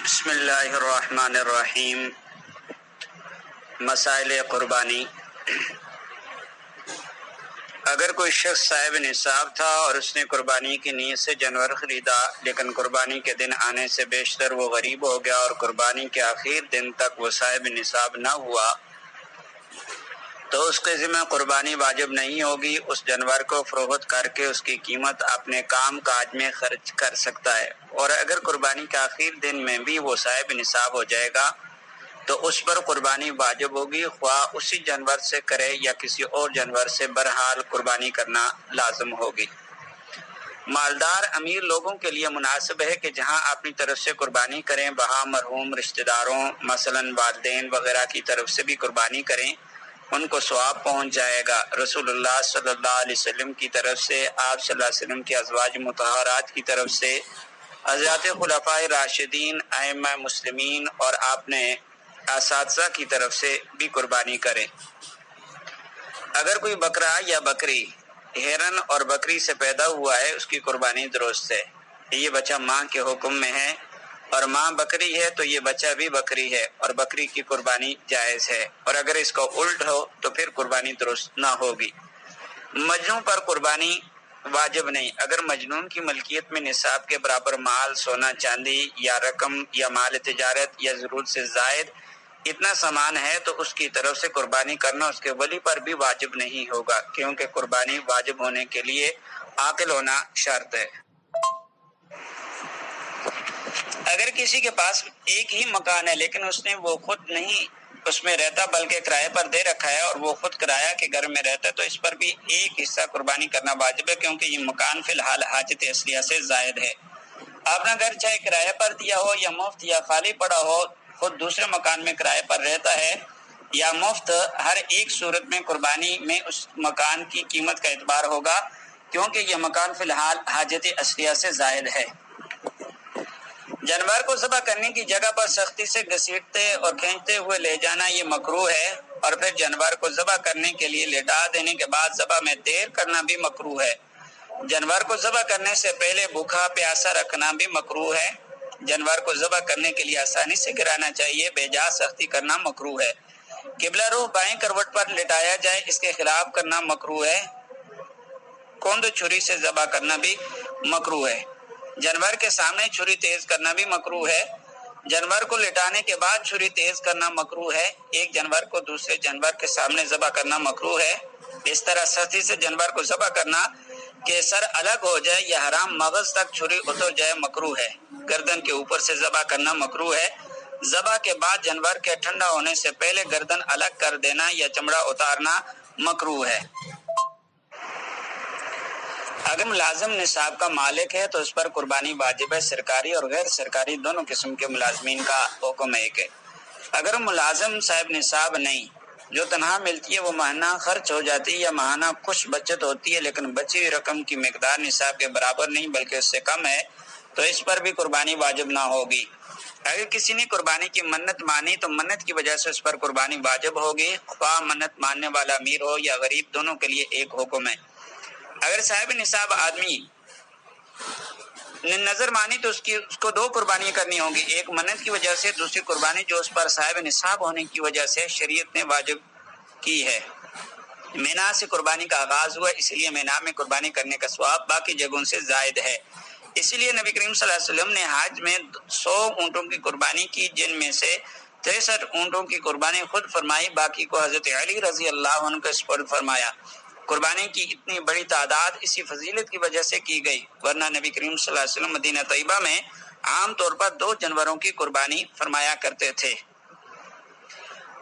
بسم اللہ الرحمن الرحیم۔ مسائل قربانی۔ اگر کوئی شخص صاحب نصاب تھا اور اس نے قربانی کی نیت سے جانور خریدا، لیکن قربانی کے دن آنے سے بیشتر وہ غریب ہو گیا اور قربانی کے آخر دن تک وہ صاحب نصاب نہ ہوا، تو اس کے ذمہ قربانی واجب نہیں ہوگی۔ اس جانور کو فروخت کر کے اس کی قیمت اپنے کام کاج میں خرچ کر سکتا ہے، اور اگر قربانی کے آخر دن میں بھی وہ صاحب نصاب ہو جائے گا تو اس پر قربانی واجب ہوگی، خواہ اسی جانور سے کرے یا کسی اور جانور سے، بہرحال قربانی کرنا لازم ہوگی۔ مالدار امیر لوگوں کے لیے مناسب ہے کہ جہاں اپنی طرف سے قربانی کریں وہاں مرحوم رشتہ داروں مثلا والدین وغیرہ کی طرف سے بھی قربانی کریں، ان کو ثواب پہنچ جائے گا۔ رسول اللہ صلی اللہ علیہ وسلم کی طرف سے، آپ صلی اللہ علیہ وسلم کی ازواج مطہرات کی طرف سے، حضرات خلفائے راشدین ائمہ مسلمین اور آپ نے اساتذہ کی طرف سے بھی قربانی کریں۔ اگر کوئی بکرا یا بکری ہرن اور بکری سے پیدا ہوا ہے، اس کی قربانی درست ہے۔ یہ بچہ ماں کے حکم میں ہے اور ماں بکری ہے تو یہ بچہ بھی بکری ہے اور بکری کی قربانی جائز ہے، اور اگر اس کو الٹ ہو تو پھر قربانی درست نہ ہوگی۔ مجنون پر قربانی واجب نہیں۔ اگر مجنون کی ملکیت میں نصاب کے برابر مال، سونا چاندی یا رقم یا مال تجارت یا ضرورت سے زائد اتنا سامان ہے تو اس کی طرف سے قربانی کرنا اس کے ولی پر بھی واجب نہیں ہوگا، کیونکہ قربانی واجب ہونے کے لیے عاقل ہونا شرط ہے۔ اگر کسی کے پاس ایک ہی مکان ہے لیکن اس نے وہ خود نہیں اس میں رہتا بلکہ کرائے پر دے رکھا ہے اور وہ خود کرایہ کے گھر میں رہتا ہے تو اس پر بھی ایک حصہ قربانی کرنا واجب ہے، کیونکہ یہ مکان فی الحال حاجت اصلیہ سے زائد ہے۔ اپنا گھر چاہے کرایہ پر دیا ہو یا مفت یا خالی پڑا ہو، خود دوسرے مکان میں کرایہ پر رہتا ہے یا مفت، ہر ایک صورت میں قربانی میں اس مکان کی قیمت کا اعتبار ہوگا، کیونکہ یہ مکان فی الحال حاجت اصلیہ سے زائد ہے۔ جانور کو ذبح کرنے کی جگہ پر سختی سے گھسیٹتے اور کھینچتے ہوئے لے جانا یہ مکروہ ہے، اور پھر جانور کو ذبح کرنے کے لیے لٹا دینے کے بعد ذبح میں دیر کرنا بھی مکروہ ہے۔ جانور کو ذبح کرنے سے پہلے بھوکا پیاسا رکھنا بھی مکروہ ہے۔ جانور کو ذبح کرنے کے لیے آسانی سے گرانا چاہیے، بے جا سختی کرنا مکروہ ہے۔ قبلہ رخ بائیں کروٹ پر لٹایا جائے، اس کے خلاف کرنا مکروہ ہے۔ کند چھری سے ذبح کرنا بھی مکروہ ہے۔ جانور کے سامنے چھری تیز کرنا بھی مکروہ ہے۔ جانور کو لٹانے کے بعد چھری تیز کرنا مکروہ ہے۔ ایک جانور کو دوسرے جانور کے سامنے ذبح کرنا مکروہ ہے۔ اس طرح سختی سے جانور کو ذبح کرنا کہ سر الگ ہو جائے یا حرام مغز تک چھری اتر جائے مکروہ ہے۔ گردن کے اوپر سے ذبح کرنا مکروہ ہے۔ ذبح کے بعد جانور کے ٹھنڈا ہونے سے پہلے گردن الگ کر دینا یا چمڑا اتارنا مکروہ ہے۔ اگر ملازم نصاب کا مالک ہے تو اس پر قربانی واجب ہے۔ سرکاری اور غیر سرکاری دونوں قسم کے ملازمین کا حکم ایک ہے۔ اگر ملازم صاحب نصاب نہیں، جو تنخواہ ملتی ہے وہ ماہانہ خرچ ہو جاتی ہے یا ماہانہ کچھ بچت ہوتی ہے لیکن بچی ہوئی رقم کی مقدار نصاب کے برابر نہیں بلکہ اس سے کم ہے، تو اس پر بھی قربانی واجب نہ ہوگی۔ اگر کسی نے قربانی کی منت مانی تو منت کی وجہ سے اس پر قربانی واجب ہوگی، خواہ منت ماننے والا امیر ہو یا غریب، دونوں کے لیے ایک حکم ہے۔ اگر صاحب نصاب آدمی نے نظر مانی تو اس کو دو قربانی کرنی ہوگی، ایک منت کی وجہ سے، دوسری قربانی جو اس پر صاحب نصاب ہونے کی وجہ سے شریعت نے واجب کی ہے۔ مینا سے قربانی کا آغاز ہوا، اس لیے مینا میں قربانی کرنے کا ثواب باقی جگہوں سے زائد ہے۔ اسی لیے نبی کریم صلی اللہ علیہ وسلم نے حج میں 100 اونٹوں کی قربانی کی، جن میں سے 63 اونٹوں کی قربانی خود فرمائی، باقی کو حضرت علی رضی اللہ عنہ کو سپرد فرمایا۔ قربانی کی اتنی بڑی تعداد اسی فضیلت کی وجہ سے کی گئی، ورنہ نبی کریم صلی اللہ علیہ وسلم مدینہ طیبہ میں عام طور پر 2 جانوروں کی قربانی فرمایا کرتے تھے۔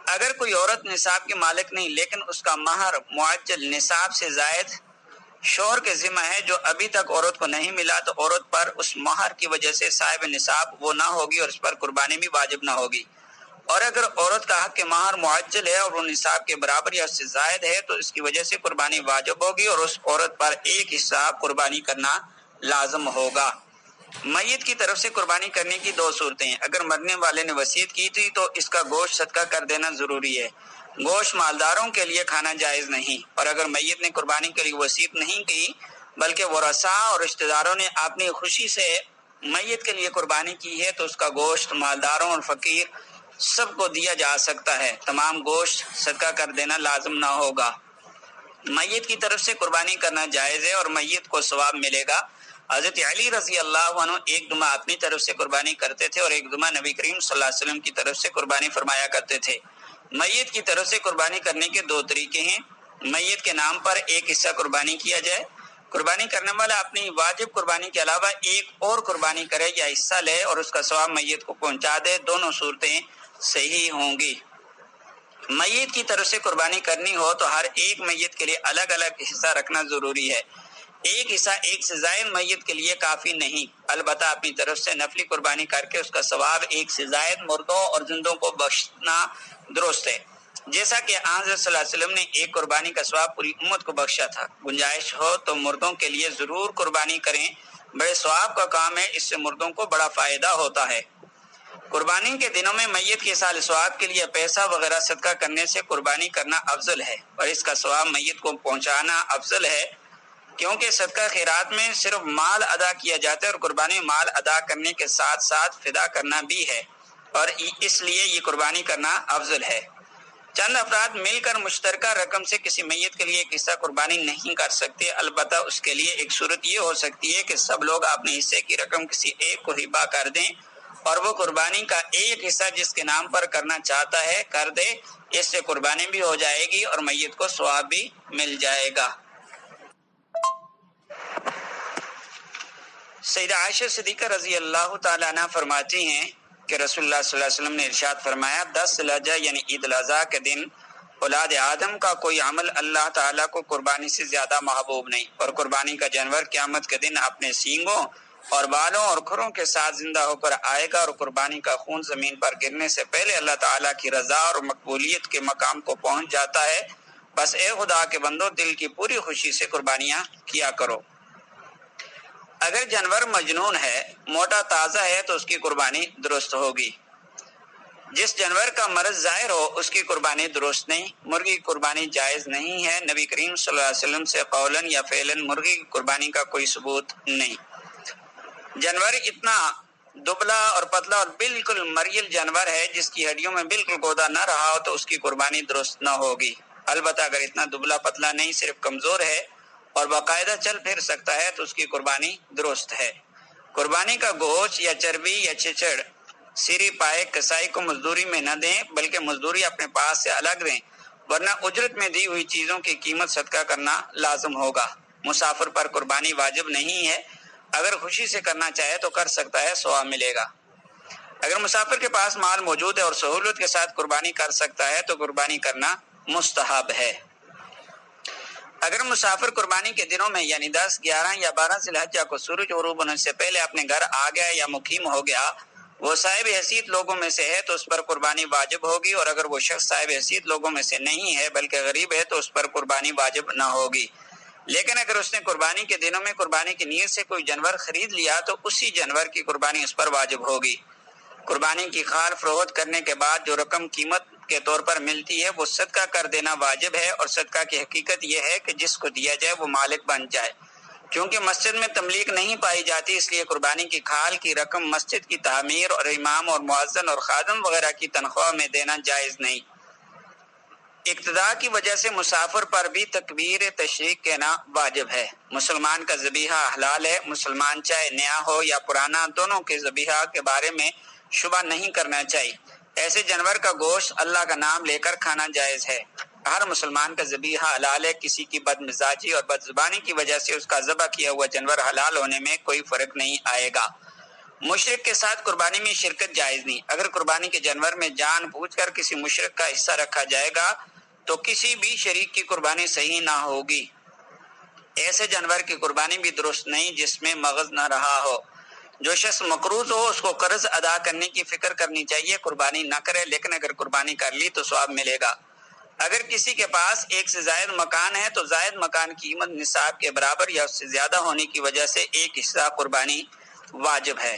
اگر کوئی عورت نصاب کی مالک نہیں لیکن اس کا مہر معجل نصاب سے زائد شوہر کے ذمہ ہے جو ابھی تک عورت کو نہیں ملا، تو عورت پر اس مہر کی وجہ سے صاحب نصاب وہ نہ ہوگی اور اس پر قربانی بھی واجب نہ ہوگی۔ اور اگر عورت کا حق مہر معجل ہے اور وہ نصاب کے برابر یا اس سے زائد ہے تو اس کی وجہ سے قربانی واجب ہوگی اور اس عورت پر ایک حصہ قربانی کرنا لازم ہوگا۔ میت کی طرف سے قربانی کرنے کی 2 صورتیں ہیں۔ اگر مرنے والے نے وصیت کی تھی تو اس کا گوشت صدقہ کر دینا ضروری ہے۔ گوشت مالداروں کے لیے کھانا جائز نہیں، اور اگر میت نے قربانی کے لیے وصیت نہیں کی بلکہ ورثاء اور رشتہ داروں نے اپنی خوشی سے میت کے لیے قربانی کی ہے تو اس کا گوشت مالداروں اور فقیر سب کو دیا جا سکتا ہے، تمام گوشت صدقہ کر دینا لازم نہ ہوگا۔ میت کی طرف سے قربانی کرنا جائز ہے اور میت کو ثواب ملے گا۔ حضرت علی رضی اللہ عنہ ایک دمہ اپنی طرف سے قربانی کرتے تھے اور ایک دمہ نبی کریم صلی اللہ علیہ وسلم کی طرف سے قربانی فرمایا کرتے تھے۔ میت کی طرف سے قربانی کرنے کے دو طریقے ہیں۔ میت کے نام پر ایک حصہ قربانی کیا جائے، قربانی کرنے والا اپنی واجب قربانی کے علاوہ ایک اور قربانی کرے یا حصہ لے اور اس کا ثواب میت کو پہنچا دے، دونوں صورتیں صحیح ہوں گی۔ میت کی طرف سے قربانی کرنی ہو تو ہر ایک میت کے لیے الگ الگ حصہ رکھنا ضروری ہے۔ ایک حصہ ایک سے زائد میت کے لیے کافی نہیں، البتہ اپنی طرف سے نفلی قربانی کر کے اس کا ثواب ایک سے زائد مردوں اور زندوں کو بخشنا درست ہے، جیسا کہ حضرت صلی اللہ علیہ وسلم نے ایک قربانی کا ثواب پوری امت کو بخشا تھا۔ گنجائش ہو تو مردوں کے لیے ضرور قربانی کریں، بڑے ثواب کا کام ہے، اس سے مردوں کو بڑا فائدہ ہوتا ہے۔ قربانی کے دنوں میں میت کے سال ثواب کے لیے پیسہ وغیرہ صدقہ کرنے سے قربانی کرنا افضل ہے اور اس کا ثواب میت کو پہنچانا افضل ہے، کیونکہ صدقہ خیرات میں صرف مال ادا کیا جاتا ہے اور قربانی مال ادا کرنے کے ساتھ ساتھ فدا کرنا بھی ہے، اور اس لیے یہ قربانی کرنا افضل ہے۔ چند افراد مل کر مشترکہ رقم سے کسی میت کے لیے ایک حصہ قربانی نہیں کر سکتے، البتہ اس کے لیے ایک صورت یہ ہو سکتی ہے کہ سب لوگ اپنے حصے کی رقم کسی ایک کو ہبہ کر دیں اور وہ قربانی کا ایک حصہ جس کے نام پر کرنا چاہتا ہے کر دے، اس سے قربانی بھی ہو جائے گی اور میت کو ثواب بھی مل جائے گا۔ سیدہ عائشہ صدیقہ رضی اللہ تعالیٰ عنہ فرماتی ہیں کہ رسول اللہ صلی اللہ علیہ وسلم نے ارشاد فرمایا، 10 ذی الحجہ یعنی عید الاضحیٰ کے دن اولاد آدم کا کوئی عمل اللہ تعالیٰ کو قربانی سے زیادہ محبوب نہیں، اور قربانی کا جانور قیامت کے دن اپنے سینگوں اور بالوں اور کھروں کے ساتھ زندہ ہو کر آئے گا، اور قربانی کا خون زمین پر گرنے سے پہلے اللہ تعالیٰ کی رضا اور مقبولیت کے مقام کو پہنچ جاتا ہے۔ بس اے خدا کے بندو، دل کی پوری خوشی سے قربانیاں کیا کرو۔ اگر جانور مجنون ہے، موٹا تازہ ہے تو اس کی قربانی درست ہوگی۔ جس جانور کا مرض ظاہر ہو اس کی قربانی درست نہیں۔ مرغی کی قربانی جائز نہیں ہے، نبی کریم صلی اللہ علیہ وسلم سے قولاً یا فعلاً مرغی کی قربانی کا کوئی ثبوت نہیں۔ جانور اتنا دبلا اور پتلا اور بالکل مریل جانور ہے جس کی ہڈیوں میں بالکل گودا نہ رہا ہو تو اس کی قربانی درست نہ ہوگی، البتہ اگر اتنا دبلا پتلا نہیں، صرف کمزور ہے اور باقاعدہ چل پھر سکتا ہے تو اس کی قربانی درست ہے۔ قربانی کا گوشت یا چربی یا چچڑ سیری پائے کسائی کو مزدوری میں نہ دیں، بلکہ مزدوری اپنے پاس سے الگ دیں، ورنہ اجرت میں دی ہوئی چیزوں کی قیمت صدقہ کرنا لازم ہوگا۔ مسافر پر قربانی واجب نہیں ہے، اگر خوشی سے کرنا چاہے تو کر سکتا ہے، ثواب ملے گا۔ اگر مسافر کے پاس مال موجود ہے اور سہولت کے ساتھ قربانی کر سکتا ہے تو قربانی کرنا مستحب ہے۔ اگر مسافر قربانی کے دنوں میں یعنی 10، 11 یا 12 ذی الحجہ کو سورج غروب ہونے سے پہلے اپنے گھر آ گیا یا مقیم ہو گیا، وہ صاحب حیثیت لوگوں میں سے ہے تو اس پر قربانی واجب ہوگی، اور اگر وہ شخص صاحب حیثیت لوگوں میں سے نہیں ہے بلکہ غریب ہے تو اس پر قربانی واجب نہ ہوگی۔ لیکن اگر اس نے قربانی کے دنوں میں قربانی کی نیت سے کوئی جانور خرید لیا تو اسی جانور کی قربانی اس پر واجب ہوگی۔ قربانی کی خال فروخت کرنے کے بعد جو رقم قیمت کے طور پر ملتی ہے وہ صدقہ کر دینا واجب ہے، اور صدقہ کی حقیقت یہ ہے کہ جس کو دیا جائے وہ مالک بن جائے۔ کیونکہ مسجد میں تملیک نہیں پائی جاتی، اس لیے قربانی کی کھال کی رقم مسجد کی تعمیر اور امام اور مؤذن اور خادم وغیرہ کی تنخواہ میں دینا جائز نہیں۔ اقتداء کی وجہ سے مسافر پر بھی تکبیر تشریق کہنا واجب ہے۔ مسلمان کا ذبیحہ حلال ہے، مسلمان چاہے نیا ہو یا پرانا، دونوں کے ذبیحہ کے بارے میں شبہ نہیں کرنا چاہیے۔ ایسے جانور کا گوشت اللہ کا نام لے کر کھانا جائز ہے۔ ہر مسلمان کا ذبیحہ حلال ہے، کسی کی بد مزاجی اور بد زبانی کی وجہ سے اس کا ذبح کیا ہوا جانور حلال ہونے میں کوئی فرق نہیں آئے گا۔ مشرک کے ساتھ قربانی میں شرکت جائز نہیں۔ اگر قربانی کے جانور میں جان بوجھ کر کسی مشرک کا حصہ رکھا جائے گا تو کسی بھی شریک کی قربانی صحیح نہ ہوگی۔ ایسے جانور کی قربانی بھی درست نہیں جس میں مغز نہ رہا ہو۔ جو شخص مقروض ہو اس کو قرض ادا کرنے کی فکر کرنی چاہیے، قربانی نہ کرے، لیکن اگر قربانی کر لی تو ثواب ملے گا۔ اگر کسی کے پاس ایک سے زائد مکان ہے تو زائد مکان کی قیمت نصاب کے برابر یا اس سے زیادہ ہونے کی وجہ سے ایک حصہ قربانی واجب ہے۔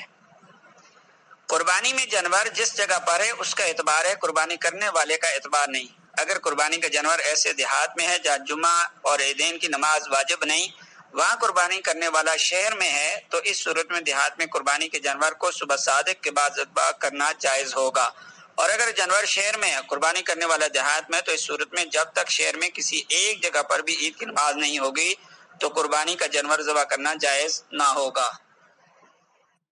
قربانی میں جانور جس جگہ پر ہے اس کا اعتبار ہے، قربانی کرنے والے کا اعتبار نہیں۔ اگر قربانی کا جانور ایسے دیہات میں ہے جہاں جمعہ اور عیدین کی نماز واجب نہیں وہاں قربانی کرنے والا شہر میں ہے تو اس صورت میں دیہات میں قربانی کے جانور کو صبح صادق کے بعد ذبح کرنا جائز ہوگا، اور اگر جانور شہر میں ہے قربانی کرنے والا دیہات میں تو اس صورت میں جب تک شہر میں کسی ایک جگہ پر بھی عید کی نماز نہیں ہوگی تو قربانی کا جانور ذبح کرنا جائز نہ ہوگا۔